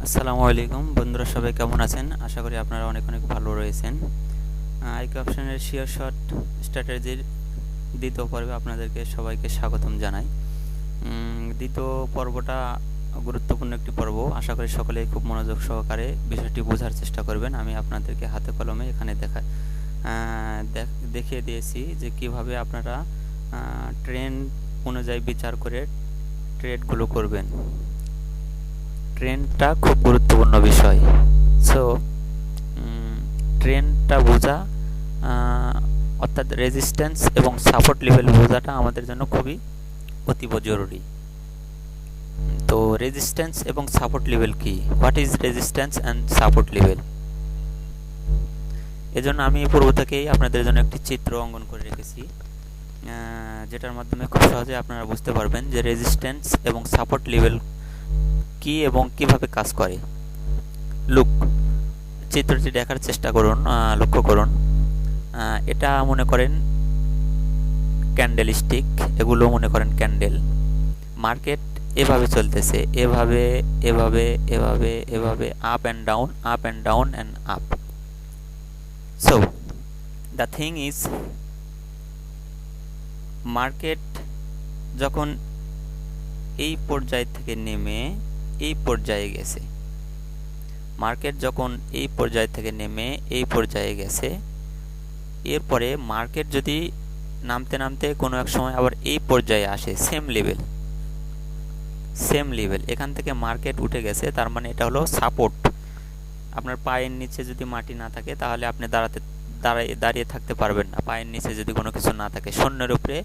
আসসালামু আলাইকুম বন্ধুরা, সবাই কেমন আছেন? আশা করি আপনারা অনেক অনেক ভালো রয়েছেন। আইকিউ অপশনের শেয়ার শর্ট স্ট্র্যাটেজির দ্বিতীয় পর্বে আপনাদেরকে সবাইকে স্বাগতম জানাই। দ্বিতীয় পর্বটা গুরুত্বপূর্ণ একটি পর্ব। আশা করি সকলেই খুব মনোযোগ সহকারে বিষয়টি বোঝার চেষ্টা করবেন। আমি আপনাদেরকে হাতে কলমে এখানে দেখিয়ে দিয়েছি যে কিভাবে আপনারা ট্রেন্ড অনুযায়ী বিচার করে ট্রেডগুলো করবেন। ট্রেন্ডটা খুব গুরুত্বপূর্ণ বিষয়। সো ট্রেন্ডটা বোঝা অর্থাৎ রেজিস্ট্যান্স এবং সাপোর্ট লেভেল বোঝাটা আমাদের জন্য খুবই অতীব জরুরি। তো রেজিস্ট্যান্স এবং সাপোর্ট লেভেল কি? What is resistance and support level? এজন্য আমি পূর্ব থেকেই আপনাদের জন্য একটি চিত্র অঙ্কন করে রেখেছি, যেটার মাধ্যমে খুব সহজে আপনারা বুঝতে পারবেন যে রেজিস্ট্যান্স এবং সাপোর্ট লেভেল কি এবং কিভাবে কাজ করে। লুক, চিত্রটি দেখার চেষ্টা করুন, লক্ষ্য করুন। এটা মনে করেন ক্যান্ডেল স্টিক, এগুলো মনে করেন ক্যান্ডেল। মার্কেট এভাবে চলতেছে, এভাবে এভাবে এভাবে এভাবে up and down, up and down and up. So the thing is, market যখন এই পর্যায় থেকে নেমে এই পর্যায়ে গেছে, মার্কেট যখন এই পর্যায় থেকে নেমে এই পর্যায়ে গেছে, এরপরে মার্কেট যদি নামতে নামতে কোনো এক সময় আবার এই পর্যায়ে আসে, সেম লেভেল, এখান থেকে মার্কেট উঠে গেছে, তার মানে এটা হলো সাপোর্ট। আপনার পায়ের নিচে যদি মাটি না থাকে তাহলে আপনি দাঁড়িয়ে থাকতে পারবেন না। পায়ের নিচে যদি কোনো কিছু না থাকে, শূন্যের উপরে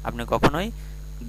আপনি কখনোই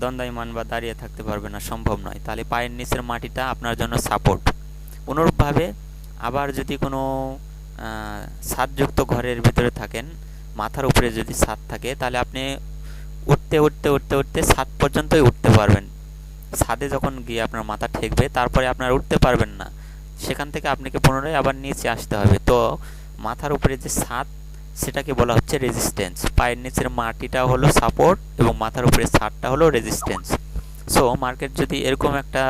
দণ্ডায়মান বা দাঁড়িয়ে থাকতে পারবেন না, সম্ভব নয়। তাহলে পায়ের নিচের মাটিটা আপনার জন্য সাপোর্ট। অনুরূপভাবে আবার যদি কোনো ছাদযুক্ত ঘরের ভিতরে থাকেন, মাথার উপরে যদি ছাদ থাকে, তাহলে আপনি উঠতে উঠতে উঠতে উঠতে ছাদ পর্যন্তই উঠতে পারবেন। ছাদে যখন গিয়ে আপনার মাথা ঠেকবে, তারপরে আপনার উঠতে পারবেন না, সেখান থেকে আপনাকে পুনরায় আবার নিচে আসতে হবে। তো মাথার উপরে যে ছাদ, সেটাকে বলা হচ্ছে রেজিস্ট্যান্স। পায়ের নিচের মাটিটা হলো সাপোর্ট এবং মাথার উপরে ছাদটা হলো রেজিস্ট্যান্স। সো মার্কেট যদি এরকম একটা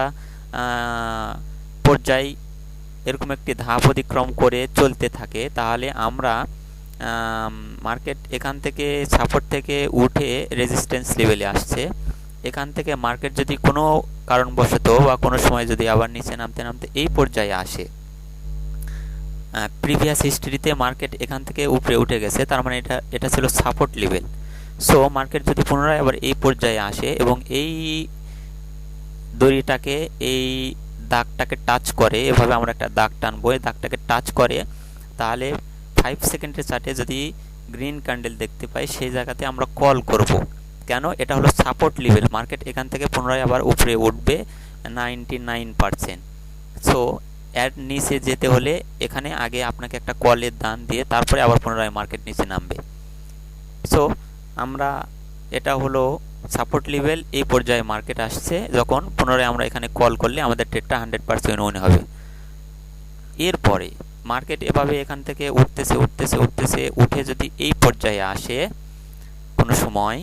পর্যায়, এরকম একটি ধাপ অতিক্রম করে চলতে থাকে, তাহলে আমরা মার্কেট এখান থেকে সাপোর্ট থেকে উঠে রেজিস্ট্যান্স লেভেলে আসছে। এখান থেকে মার্কেট যদি কোনো কারণবশত বা কোনো সময় যদি আবার নিচে নামতে নামতে এই পর্যায়ে আসে, প্রিভিয়াস হিস্ট্রিতে মার্কেট এখান থেকে উপরে উঠে গেছে, তার মানে এটা ছিল সাপোর্ট লেভেল। সো মার্কেট যদি পুনরায় আবার এই পর্যায়ে আসে এবং এই দড়িটাকে, এই দাগটাকে টাচ করে, এভাবে আমরা একটা দাগ টানবো, এই দাগটাকে টাচ করে, তাহলে 5 সেকেন্ডের চার্টে যদি গ্রিন ক্যান্ডেল দেখতে পাই, সেই জায়গাতে আমরা কল করব। কেন? এটা হলো সাপোর্ট লেভেল। মার্কেট এখান থেকে পুনরায় আবার উপরে উঠবে 99%। সো এর নিচে যেতে হলে এখানে আগে আপনাকে একটা কলের দান দিয়ে তারপরে আবার পুনরায় মার্কেট নিচে নামবে। সো আমরা, এটা হলো সাপোর্ট লেভেল, এই পর্যায়ে মার্কেট আসছে যখন, পুনরায় আমরা এখানে কল করলে আমাদের ট্রেডটা 100% উইন হবে। এরপরে মার্কেট এভাবে এখান থেকে উঠতেছে উঠতেছে উঠতেছে, উঠে যদি এই পর্যায়ে আসে কোনো সময়,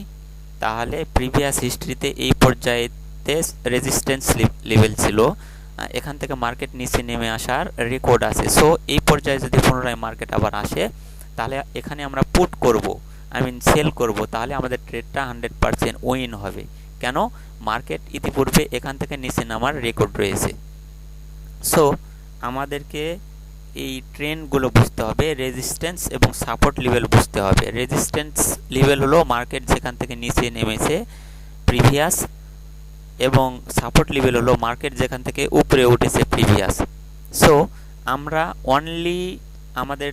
তাহলে প্রিভিয়াস হিস্ট্রিতে এই পর্যায়েতে রেজিস্ট্যান্স লেভেল ছিল, এখান থেকে মার্কেট নিচে নেমে আসার রেকর্ড আছে। সো এই পর্যায়ে যদি পুনরায় মার্কেট আবার আসে, তাহলে এখানে আমরা পুট করব, সেল করব, তাহলে আমাদের ট্রেডটা 100% উইন হবে। কেন? মার্কেট ইতিপূর্বে এখান থেকে নিচে নামার রেকর্ড রয়েছে। সো আমাদেরকে এই ট্রেন্ডগুলো বুঝতে হবে, রেজিস্ট্যান্স এবং সাপোর্ট লেভেল বুঝতে হবে। রেজিস্ট্যান্স লেভেল হলো মার্কেট যেখান থেকে নিচে নেমেছে প্রিভিয়াস, এবং সাপোর্ট লেভেল হলো মার্কেট যেখান থেকে উপরে উঠেছে প্রিভিয়াস। সো আমরা অনলি আমাদের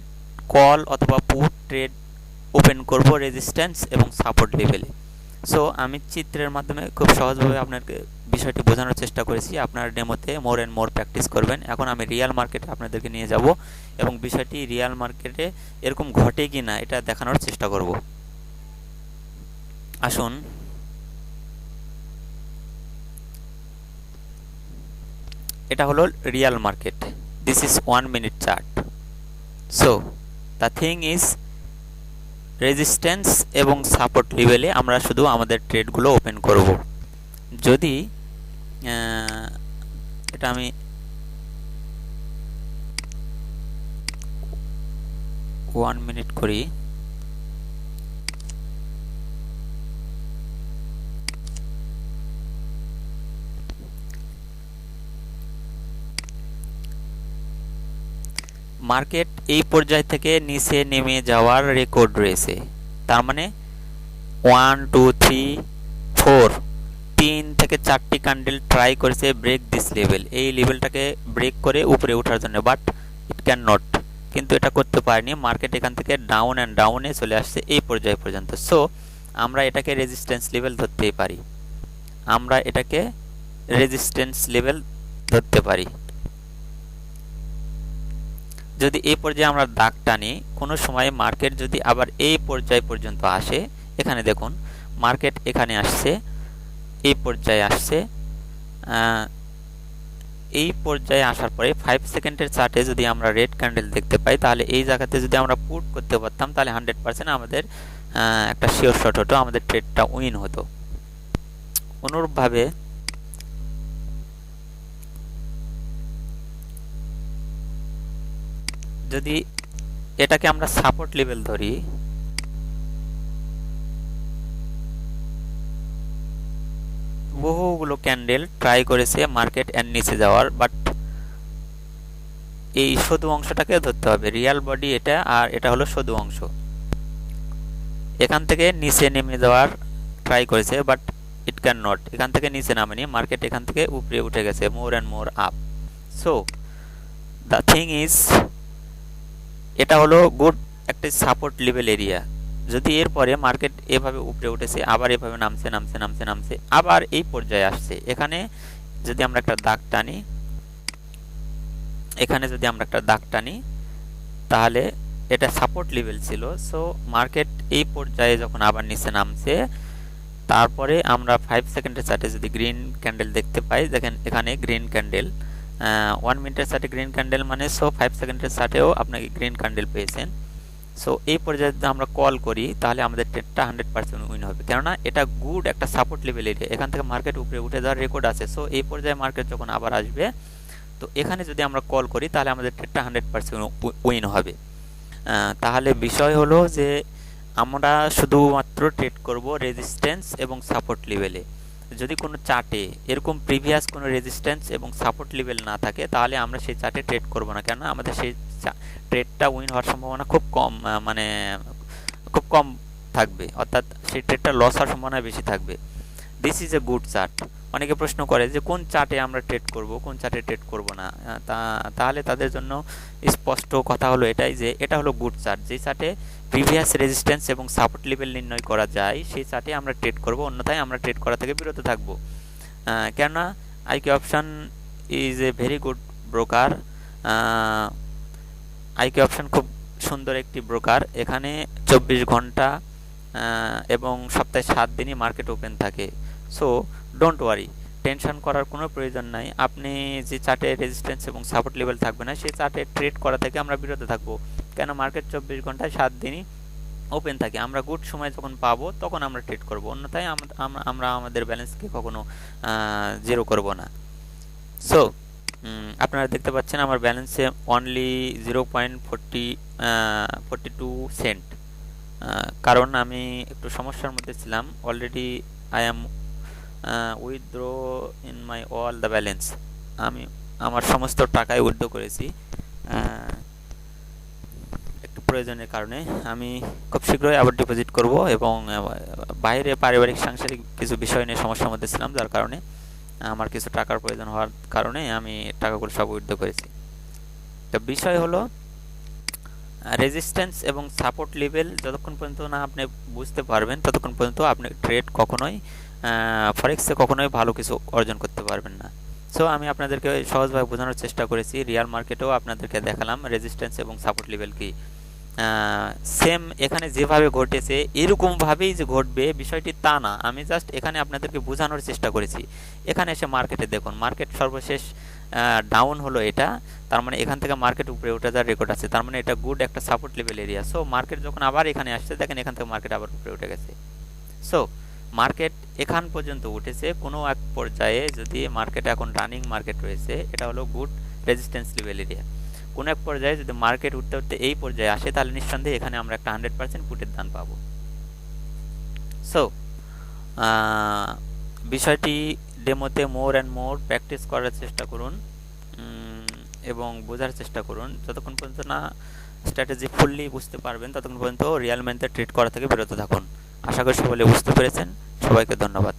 কল অথবা পুট ট্রেড ওপেন করব রেজিস্ট্যান্স এবং সাপোর্ট লেভেলে। সো আমি চিত্রের মাধ্যমে খুব সহজভাবে আপনাকে বিষয়টি বোঝানোর চেষ্টা করেছি। আপনার ডেমোতে মোর অ্যান্ড মোর প্র্যাকটিস করবেন। এখন আমি রিয়াল মার্কেটে আপনাদেরকে নিয়ে যাব এবং বিষয়টি রিয়াল মার্কেটে এরকম ঘটে কি না এটা দেখানোর চেষ্টা করব। আসুন, এটা হলো Real market. This is 1 minute chart. So the thing is, resistance এবং সাপোর্ট লেভেলে আমরা শুধু আমাদের ট্রেডগুলো ওপেন করব। যদি এটা আমি 1 মিনিট করি। মার্কেট এই পর্যায় থেকে নিচে নেমে যাওয়ার রেকর্ড রয়েছে, তার মানে 1 2 3 4 3 থেকে 4টি ক্যান্ডেল ট্রাই করেছে ব্রেক দিস লেভেল, এই লেভেলটাকে ব্রেক করে উপরে ওঠার জন্য, বাট ইট ক্যান নট, কিন্তু এটা করতে পারেনি। মার্কেট এখান থেকে ডাউন অ্যান্ড ডাউনে চলে আসছে এই পর্যায় পর্যন্ত। সো আমরা এটাকে রেজিস্ট্যান্স লেভেল ধরতেই পারি, আমরা এটাকে রেজিস্ট্যান্স লেভেল ধরতে পারি। যদি এই পর্যায়ে আমরা দাগ টানি, কোনো সময় মার্কেট যদি আবার এই পর্যায় পর্যন্ত আসে, এখানে দেখুন মার্কেট এখানে আসছে, এই পর্যায়ে আসছে, এই পর্যায়ে আসার পরে 5 সেকেন্ডের চার্টে যদি আমরা রেড ক্যান্ডেল দেখতে পাই, তাহলে এই জায়গাতে যদি আমরা পুট করতে পারতাম, তাহলে 100% আমাদের একটা শিওর শট হতো, আমাদের ট্রেডটা উইন হতো। অনুরূপভাবে যদি এটাকে আমরা সাপোর্ট লেভেল ধরি, বহুগুলো ক্যান্ডেল ট্রাই করেছে মার্কেট এর নিচে যাওয়ার, বাট এই শুধু অংশটাকে ধরতে হবে, রিয়াল বডি এটা, আর এটা হলো শুধু অংশ। এখান থেকে নিচে নেমে যাওয়ার ট্রাই করেছে, বাট ইট ক্যান নট, এখান থেকে নিচে নামেনি, মার্কেট এখান থেকে উপরে উঠে গেছে, more and more up. So the thing is, এটা হলো গুড একটা সাপোর্ট লেভেল এরিয়া। যদি এরপরে মার্কেট এভাবে উপরে উঠেছে, আবার এভাবে নামছে নামছে নামছে নামছে, আবার এই পর্যায়ে আসছে, এখানে যদি আমরা একটা দাগ টানি, এখানে যদি আমরা একটা দাগ টানি, তাহলে এটা সাপোর্ট লেভেল ছিল। সো মার্কেট এই পর্যায়ে যখন আবার নিচে নামছে, তারপরে আমরা 5 সেকেন্ডের চার্টে যদি গ্রিন ক্যান্ডেল দেখতে পাই, দেখেন এখানে গ্রিন ক্যান্ডেল, 1 মিনিটের চার্টে গ্রিন ক্যান্ডেল মানে, সো 5 সেকেন্ডের চার্টেও আপনাকে গ্রিন ক্যান্ডেল পেয়েছেন। সো এই পর্যায়ে যদি আমরা কল করি, তাহলে আমাদের ট্রেডটা 100% উইন হবে, কেননা এটা গুড একটা সাপোর্ট লেভেল এরিয়া, এখান থেকে মার্কেট উপরে উঠে যাওয়ার রেকর্ড আছে। সো এই পর্যায়ে মার্কেট যখন আবার আসবে, তো এখানে যদি আমরা কল করি, তাহলে আমাদের ট্রেডটা 100% উইন হবে। তাহলে বিষয় হলো যে আমরা শুধুমাত্র ট্রেড করব রেজিস্ট্যান্স এবং সাপোর্ট লেভেলে। যদি কোনো চার্টে এরকম প্রিভিয়াস কোনো রেজিস্ট্যান্স এবং সাপোর্ট লেভেল না থাকে, তাহলে আমরা সেই চার্টে ট্রেড করব না, কেন আমাদের সেই ট্রেডটা উইন হওয়ার সম্ভাবনা খুব কম, মানে খুব কম থাকবে, অর্থাৎ সেই ট্রেডটা লস হওয়ার সম্ভাবনা বেশি থাকবে। This is a good chart. অনেকে প্রশ্ন করে যে কোন চার্টে আমরা ট্রেড করব, কোন চার্টে ট্রেড করব না, তাহলে তাদের জন্য স্পষ্ট কথা হলো এটাই যে এটা হলো গুড চার্ট, যে চার্টে প্রিভিয়াস রেজিস্ট্যান্স এবং সাপোর্ট লেভেল নির্ণয় করা যায়, সেই চার্টে আমরা ট্রেড করব, অন্যথায় আমরা ট্রেড করা থেকে বিরত থাকব। কেননা IQ option is a very good broker. IQ option খুব সুন্দর একটি ব্রোকার, এখানে 24 ঘন্টা এবং সপ্তাহে 7 দিনই মার্কেট ওপেন থাকে। সো ডোন্ট ওয়ারি, টেনশন করার কোনো প্রয়োজন নাই। আপনি যে চার্টে রেজিস্ট্যান্স এবং সাপোর্ট লেভেল থাকবে না, সেই চার্টে ট্রেড করা থেকে আমরা বিরত থাকবো, কেন মার্কেট 24 ঘন্টায় 7 দিনই ওপেন থাকে। আমরা গুড সময় যখন পাবো তখন আমরা ট্রেড করব, অন্যথায় আমরা আমাদের ব্যালেন্সকে কখনো জিরো করব না। সো আপনারা দেখতে পাচ্ছেন আমার ব্যালেন্সে অনলি 0.42 সেন্ট, কারণ আমি একটু সমস্যার মধ্যে ছিলাম। Already I am withdraw in my all the balance, আমি আমার সমস্ত টাকায় উইথড্র করেছি একটু প্রয়োজনের কারণে। আমি খুব শীঘ্রই আবার ডিপোজিট করব, এবং বাইরে পারিবারিক সাংসারিক কিছু বিষয় নিয়ে সমস্যার মধ্যে ছিলাম, যার কারণে আমার কিছু টাকার প্রয়োজন হওয়ার কারণে আমি টাকাগুলো সব উইথড্র করেছি। তো বিষয় হলো রেজিস্ট্যান্স এবং সাপোর্ট লেভেল যতক্ষণ পর্যন্ত না আপনি বুঝতে পারবেন, ততক্ষণ পর্যন্ত আপনি ট্রেড কখনোই ফরেক্সে কখনোই ভালো কিছু অর্জন করতে পারবেন না। সো আমি আপনাদেরকে সহজভাবে বোঝানোর চেষ্টা করেছি, রিয়াল মার্কেটেও আপনাদেরকে দেখালাম রেজিস্ট্যান্স এবং সাপোর্ট লেভেল কি। সেম এখানে যেভাবে ঘটেছে এরকমভাবেই যে ঘটবে বিষয়টি তা না, আমি জাস্ট এখানে আপনাদেরকে বোঝানোর চেষ্টা করেছি। এখানে এসে মার্কেটে দেখুন, মার্কেট সর্বশেষ ডাউন হলো এটা, তার মানে এখান থেকে মার্কেট উপরে উঠে যাওয়ার রেকর্ড আছে, তার মানে এটা গুড একটা support level area. So market যখন আবার এখানে আসছে, দেখেন এখান থেকে মার্কেট আবার উপরে উঠে গেছে। সো মার্কেট এখান পর্যন্ত উঠেছে, কোনো এক পর্যায়ে যদি মার্কেট এখন রানিং মার্কেট রয়েছে, এটা হলো গুড রেজিস্ট্যান্স লেভেল এরিয়া। কোনো এক পর্যায়ে যদি মার্কেট উঠতে উঠতে এই পর্যায়ে আসে তাহলে নিঃসন্দেহে এখানে আমরা একটা 100% পুটের দান পাবো। সো বিষয়টি ডেমোতে মোর অ্যান্ড মোর প্র্যাকটিস করার চেষ্টা করুন এবং বোঝার চেষ্টা করুন। যতক্ষণ পর্যন্ত না স্ট্র্যাটেজি ফুললি বুঝতে পারবেন ততক্ষণ পর্যন্ত রিয়াল ম্যানতে ট্রেড করা থেকে বিরত থাকুন। আশা করি সকলে বুঝতে পেরেছেন। সবাইকে ধন্যবাদ।